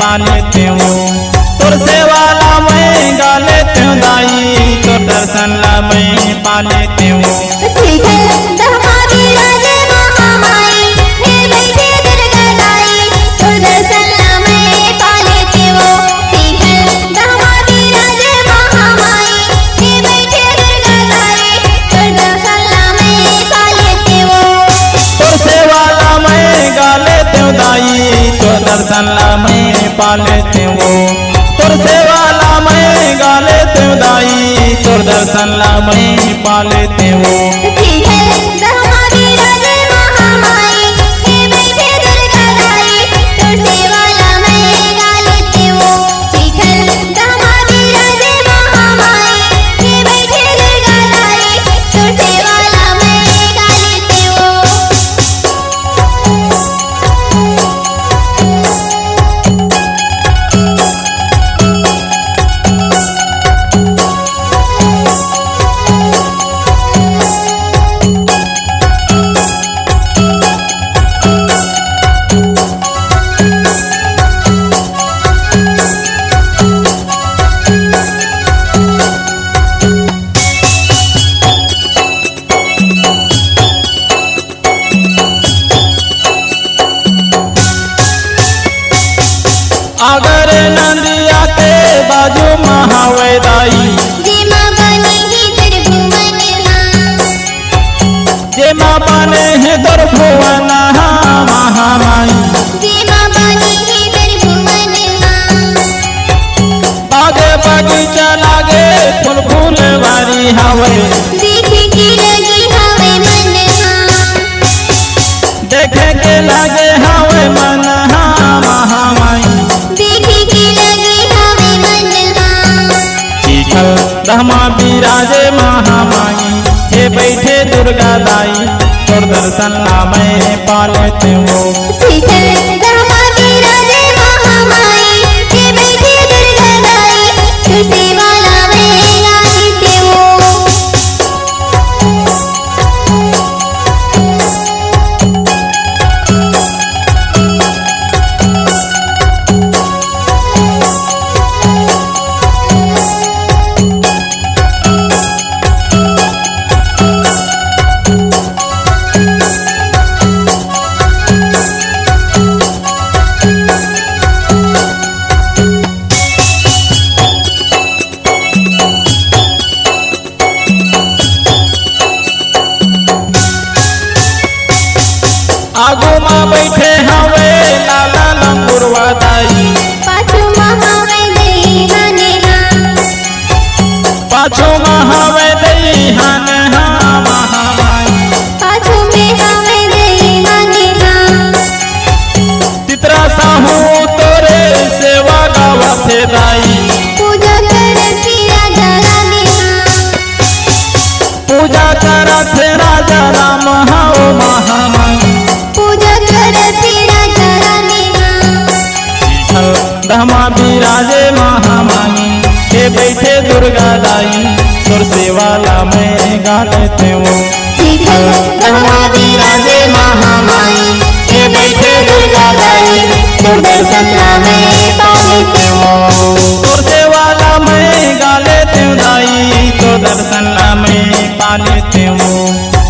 पा लेते हो। तोर सेवाला मैं गा लेते हूँ दाई, तोर दर्शन ला मैं पा लेते हूँ। दर्शन ला मैं पा लेते हो। तोर सेवाला मैं गा लेते हूँ दाई, तोर दर्शन ला मैं पा लेते हो। अगर नदिया के बाजू महावे दाई, जे माँ बने है तोर भुवन महामाई। आगे बगीचा लागे फूल फूलवारी हवे, देखे के लागे हवे मन महामाई। धमा बिराजे महामाई, हे बैठे दुर्गा दाई, तोर दर्शन ला मैं पा लेते हो। आगू माँ बैठे हवे लाला लंगुरवा दाई, पाछू माँ हवे दई हाने हाँ महामाई। चित्रा साहू तोरे सेवा गावते दाई, पूजा करते राजा राम हाओ महामाई। धमा बिराजे महामाई, हे बैठे दुर्गा दाई, तोर सेवाला मैं गा लेते हो। धमा बिराजे महामाई, हे बैठे दुर्गा दाई, तोर दर्शन ला मैं पा लेते हो। तोर सेवाला मैं गा लेते हूँ दाई, तोर दर्शन ला मैं पा लेते हो।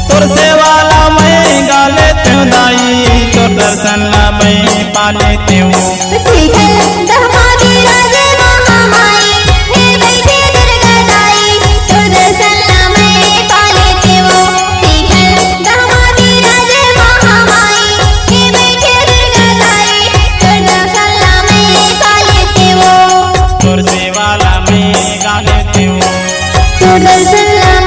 तोर सेवाला मैं गा लेते हूँ दाई, तोर दर्शन ला मैं पा लेते हो। दर्शन ला